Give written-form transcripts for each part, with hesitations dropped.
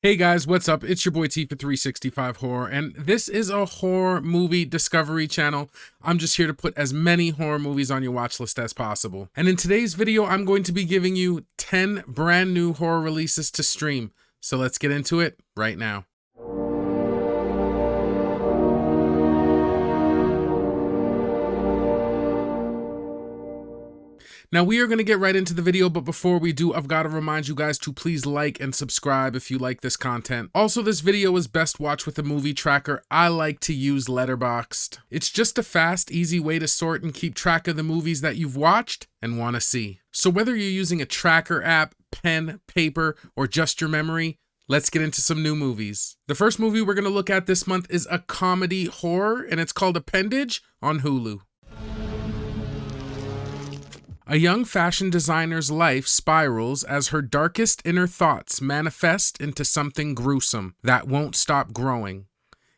Hey guys, what's up? It's your boy T for 365 Horror, and this is a horror movie discovery channel. I'm just here to put as many horror movies on your watch list as possible. And in today's video, I'm going to be giving you 10 brand new horror releases to stream. So let's get into it right now. Now we are going to get right into the video, but before we do, I've got to remind you guys to please like and subscribe if you like this content. Also, this video is best watched with a movie tracker. I like to use Letterboxd. It's just a fast, easy way to sort and keep track of the movies that you've watched and want to see. So whether you're using a tracker app, pen, paper, or just your memory, let's get into some new movies. The first movie we're going to look at this month is a comedy horror, and it's called Appendage on Hulu. A young fashion designer's life spirals as her darkest inner thoughts manifest into something gruesome that won't stop growing.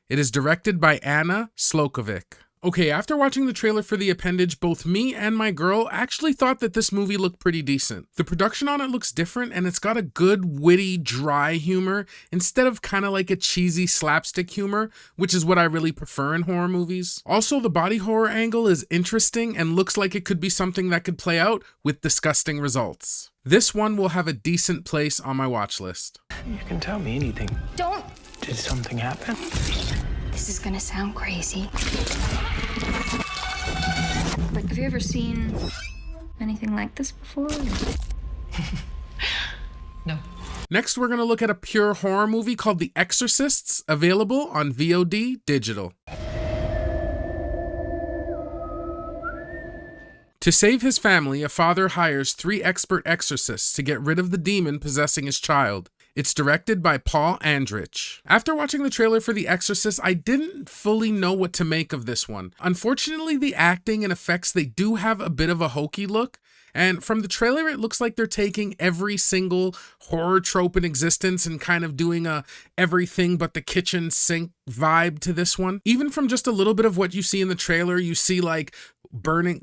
It is directed by Anna Slockovic. Okay, after watching the trailer for The Appendage, both me and my girl actually thought that this movie looked pretty decent. The production on it looks different, and it's got a good, witty, dry humor instead of kind of like a cheesy slapstick humor, which is what I really prefer in horror movies. Also, the body horror angle is interesting and looks like it could be something that could play out with disgusting results. This one will have a decent place on my watch list. You can tell me anything. Don't. Did something happen? This is gonna sound crazy. Like, have you ever seen anything like this before? No. Next, we're going to look at a pure horror movie called The Exorcists, available on VOD digital. To save his family, a father hires 3 expert exorcists to get rid of the demon possessing his child. It's directed by Paul Andrich. After watching the trailer for The Exorcist, I didn't fully know what to make of this one. Unfortunately, the acting and effects, they do have a bit of a hokey look. And from the trailer, it looks like they're taking every single horror trope in existence and kind of doing a everything but the kitchen sink vibe to this one. Even from just a little bit of what you see in the trailer, you see like burning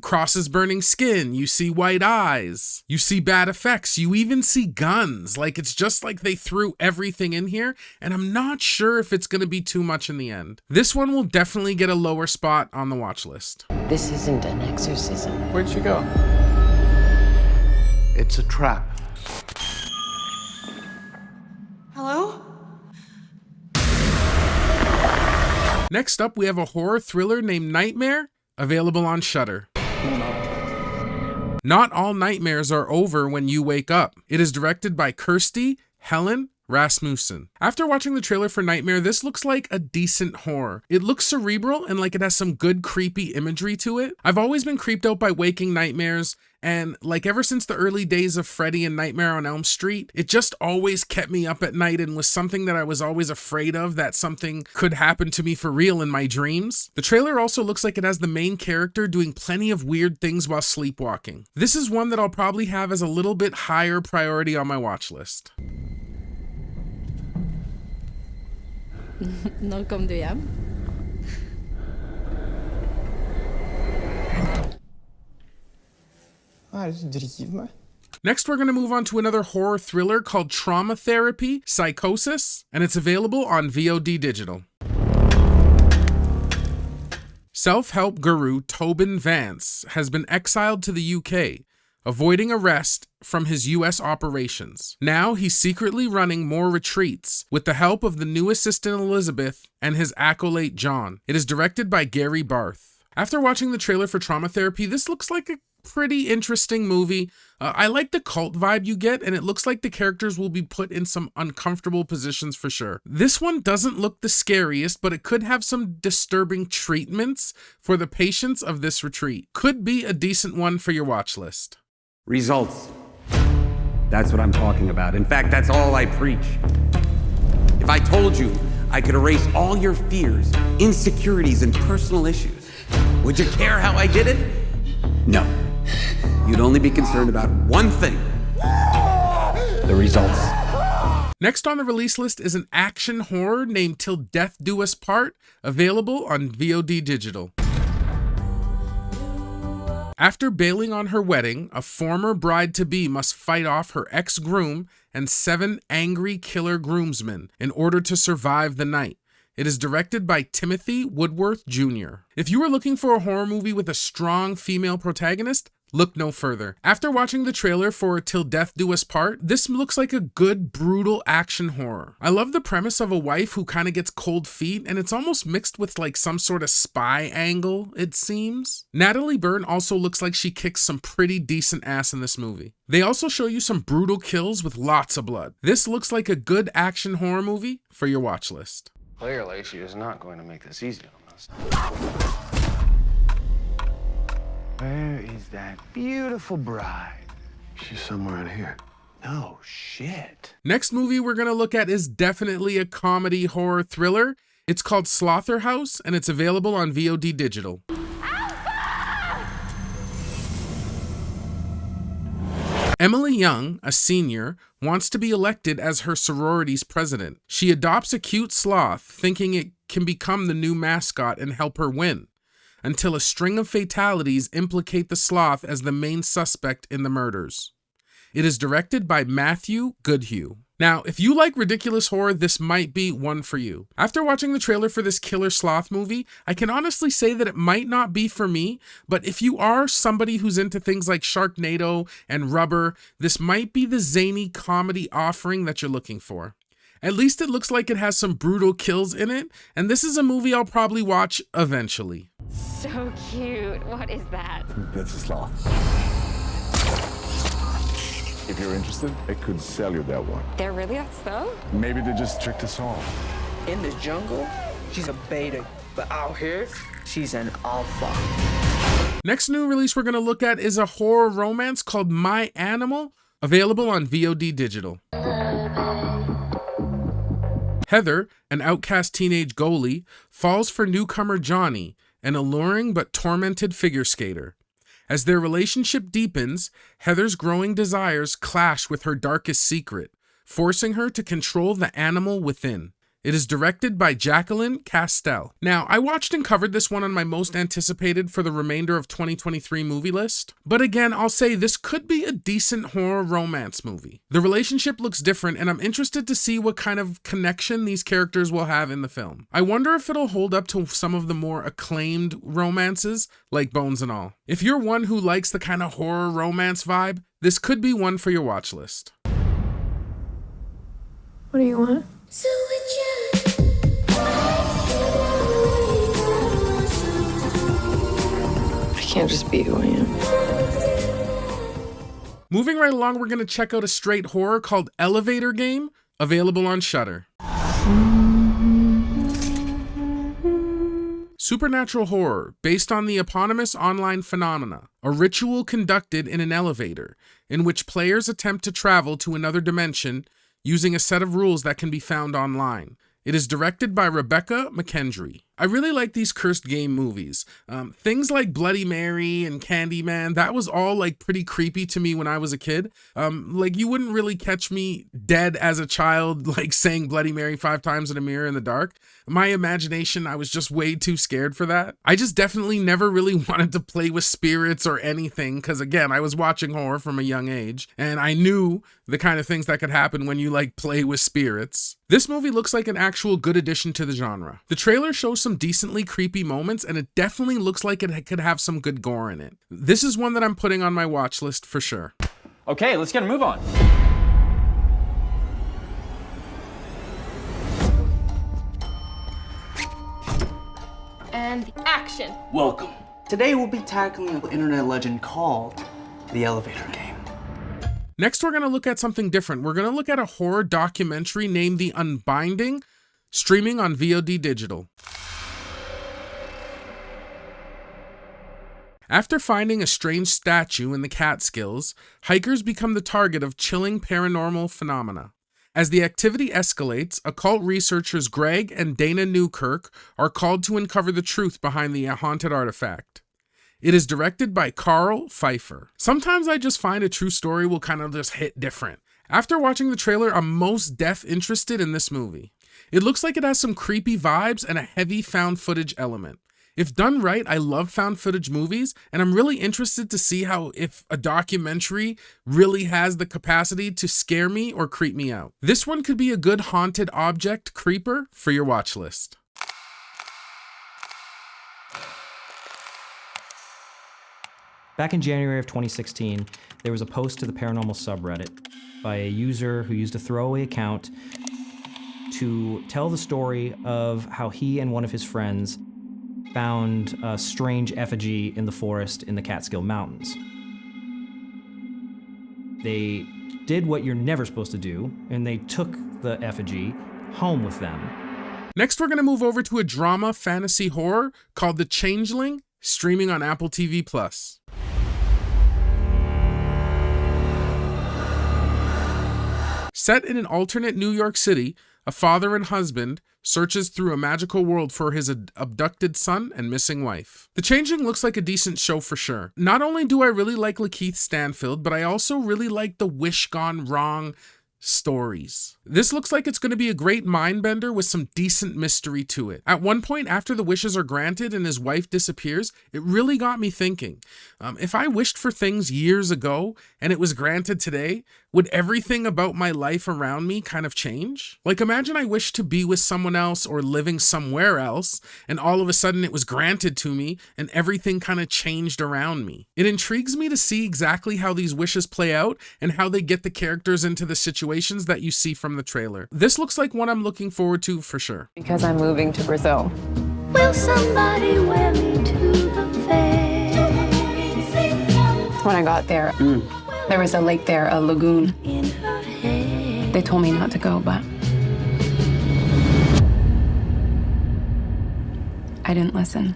skin, you see white eyes, you see bad effects, you even see guns. Like, it's just like they threw everything in here, and I'm not sure if it's going to be too much in the end. This one will definitely get a lower spot on the watch list. This isn't an exorcism. Where'd she go? It's a trap. Hello? Next up, we have a horror thriller named Nightmare, available on SHUDDER. Not all nightmares are over when you wake up. It is directed by Kirsty Helen Rasmussen. After watching the trailer for Nightmare, this looks like a decent horror. It looks cerebral and like it has some good creepy imagery to it. I've always been creeped out by waking nightmares, and like ever since the early days of Freddy and Nightmare on Elm Street, it just always kept me up at night and was something that I was always afraid of, that something could happen to me for real in my dreams. The trailer also looks like it has the main character doing plenty of weird things while sleepwalking. This is one that I'll probably have as a little bit higher priority on my watch list. Når kom du hjem? Hva er det du driver med? Next, we're going to move on to another horror thriller called Trauma Therapy Psychosis, and it's available on VOD digital. Self-help guru Tobin Vance has been exiled to the UK, avoiding arrest from his US operations. Now he's secretly running more retreats with the help of the new assistant Elizabeth and his acolyte John. It is directed by Gary Barth. After watching the trailer for Trauma Therapy, this looks like a pretty interesting movie. I like the cult vibe you get, and it looks like the characters will be put in some uncomfortable positions for sure. This one doesn't look the scariest, but it could have some disturbing treatments for the patients of this retreat. Could be a decent one for your watch list. Results. That's what I'm talking about. In fact, that's all I preach. If I told you I could erase all your fears, insecurities, and personal issues, would you care how I did it? No. You'd only be concerned about one thing. The results. Next on the release list is an action horror named Till Death Do Us Part, available on VOD digital. After bailing on her wedding, a former bride-to-be must fight off her ex-groom and 7 angry killer groomsmen in order to survive the night. It is directed by Timothy Woodworth Jr. If you are looking for a horror movie with a strong female protagonist, look no further. After watching the trailer for Till Death Do Us Part, this looks like a good, brutal action horror. I love the premise of a wife who kind of gets cold feet, and it's almost mixed with like some sort of spy angle, it seems. Natalie Burton also looks like she kicks some pretty decent ass in this movie. They also show you some brutal kills with lots of blood. This looks like a good action horror movie for your watch list. Clearly, she is not going to make this easy on us. Where is that beautiful bride? She's somewhere in here. No shit. Next movie we're going to look at is definitely a comedy horror thriller. It's called Slaughterhouse, and it's available on VOD Digital. Emily Young, a senior, wants to be elected as her sorority's president. She adopts a cute sloth, thinking it can become the new mascot and help her win, until a string of fatalities implicate the sloth as the main suspect in the murders. It is directed by Matthew Goodhue. Now, if you like ridiculous horror, this might be one for you. After watching the trailer for this killer sloth movie, I can honestly say that it might not be for me, but if you are somebody who's into things like Sharknado and Rubber, this might be the zany comedy offering that you're looking for. At least it looks like it has some brutal kills in it, and this is a movie I'll probably watch eventually. So cute. What is that? That's a sloth. If you're interested, I could sell you that one. They're really that slow? Maybe they just tricked us all. In the jungle, she's a beta, but out here, she's an alpha. Next new release we're going to look at is a horror romance called My Animal, available on VOD Digital. Heather, an outcast teenage goalie, falls for newcomer Johnny, an alluring but tormented figure skater. As their relationship deepens, Heather's growing desires clash with her darkest secret, forcing her to control the animal within. It is directed by Jacqueline Castell. Now, I watched and covered this one on my most anticipated for the remainder of 2023 movie list, but again, I'll say this could be a decent horror romance movie. The relationship looks different, and I'm interested to see what kind of connection these characters will have in the film. I wonder if it'll hold up to some of the more acclaimed romances, like Bones and All. If you're one who likes the kind of horror romance vibe, this could be one for your watch list. What do you want? I can't just be who I am. Moving right along, we're going to check out a straight horror called Elevator Game, available on SHUDDER. Supernatural horror, based on the eponymous online phenomena, a ritual conducted in an elevator, in which players attempt to travel to another dimension using a set of rules that can be found online. It is directed by Rebecca McKendry. I really like these cursed game movies. Things like Bloody Mary and Candyman, that was all like pretty creepy to me when I was a kid. Like you wouldn't really catch me dead as a child, like saying Bloody Mary 5 times in a mirror in the dark. My imagination, I was just way too scared for that. I just definitely never really wanted to play with spirits or anything, because again, I was watching horror from a young age, and I knew the kind of things that could happen when you like play with spirits. This movie looks like an actual good addition to the genre. The trailer shows some decently creepy moments, and it definitely looks like it could have some good gore in it. This is one that I'm putting on my watch list for sure. Okay, let's get a move on. And action. Welcome. Today we'll be tackling an internet legend called the Elevator Game. Next, we're going to look at something different. We're going to look at a horror documentary named The Unbinding, streaming on VOD Digital. After finding a strange statue in the Catskills, hikers become the target of chilling paranormal phenomena. As the activity escalates, occult researchers Greg and Dana Newkirk are called to uncover the truth behind the haunted artifact. It is directed by Carl Pfeiffer. Sometimes I just find a true story will kind of just hit different. After watching the trailer, I'm most deaf interested in this movie. It looks like it has some creepy vibes and a heavy found footage element. If done right, I love found footage movies, and I'm really interested to see how if a documentary really has the capacity to scare me or creep me out. This one could be a good haunted object creeper for your watch list. Back in January of 2016, there was a post to the paranormal subreddit by a user who used a throwaway account to tell the story of how he and one of his friends found a strange effigy in the forest in the Catskill Mountains. They did what you're never supposed to do, and they took the effigy home with them. Next, we're going to move over to a drama fantasy horror called The Changeling, streaming on Apple TV+. Set in an alternate New York City, a father and husband searches through a magical world for his abducted son and missing wife. The Changeling looks like a decent show for sure. Not only do I really like Lakeith Stanfield, but I also really like the wish gone wrong stories. This looks like it's going to be a great mind bender with some decent mystery to it. At one point, after the wishes are granted and his wife disappears, it really got me thinking. If I wished for things years ago and it was granted today, would everything about my life around me kind of change? Like, imagine I wished to be with someone else or living somewhere else, and all of a sudden it was granted to me and everything kind of changed around me. It intrigues me to see exactly how these wishes play out and how they get the characters into the situations that you see from the trailer. This looks like one I'm looking forward to for sure. Because I'm moving to Brazil. Will somebody wear me to the fair? When I got there, there was a lake there, a lagoon. In her hair. They told me not to go, but I didn't listen.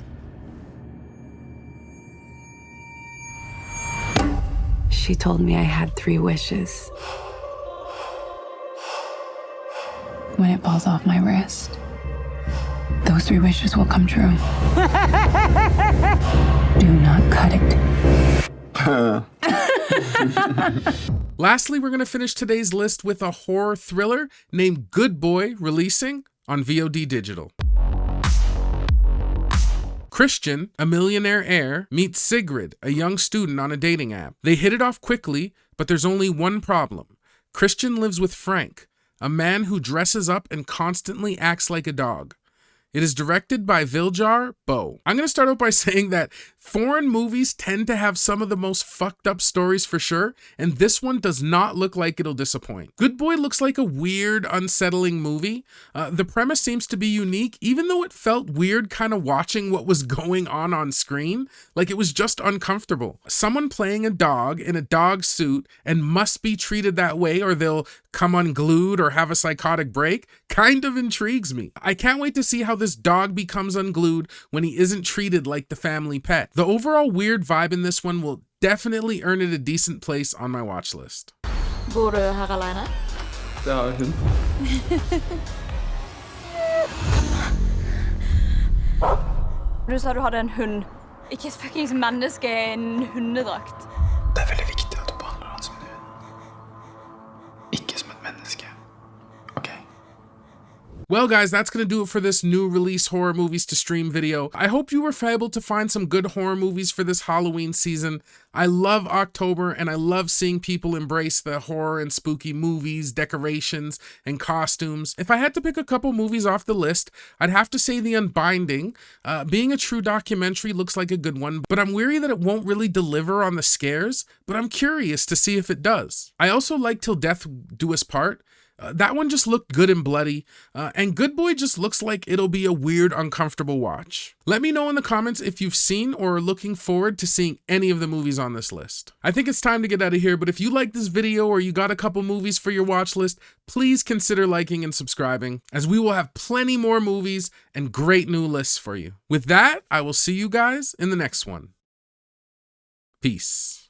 She told me I had 3 wishes. When it falls off my wrist, those 3 wishes will come true. Do not cut it. Lastly, we're going to finish today's list with a horror thriller named Good Boy, releasing on VOD Digital. Christian, a millionaire heir, meets Sigrid, a young student on a dating app. They hit it off quickly, but there's only one problem. Christian lives with Frank, a man who dresses up and constantly acts like a dog. It is directed by Viljar Bo. I'm going to start out by saying that foreign movies tend to have some of the most fucked up stories for sure, and this one does not look like it'll disappoint. Good Boy looks like a weird, unsettling movie. The premise seems to be unique, even though it felt weird kind of watching what was going on screen. Like, it was just uncomfortable. Someone playing a dog in a dog suit and must be treated that way or they'll come unglued or have a psychotic break kind of intrigues me. I can't wait to see how this dog becomes unglued when he isn't treated like the family pet. The overall weird vibe in this one will definitely earn it a decent place on my watch list. Bor du här alene? Det har hun. Du sa du hadde en hund. Ikke et fuckings menneske i en hundedrakt. Det veldig viktig at du behandler han som en hund. Ikke som et menneske. Okay. Well, guys, that's going to do it for this new release horror movies to stream video. I hope you were able to find some good horror movies for this Halloween season. I love October, and I love seeing people embrace the horror and spooky movies, decorations, and costumes. If I had to pick a couple movies off the list, I'd have to say The Unbinding. Being a true documentary looks like a good one, but I'm weary that it won't really deliver on the scares, but I'm curious to see if it does. I also like Till Death Do Us Part. That one just looked good and bloody, and Good Boy just looks like it'll be a weird, uncomfortable watch. Let me know in the comments if you've seen or are looking forward to seeing any of the movies on this list. I think it's time to get out of here, but if you like this video or you got a couple movies for your watch list, please consider liking and subscribing, as we will have plenty more movies and great new lists for you. With that, I will see you guys in the next one. Peace.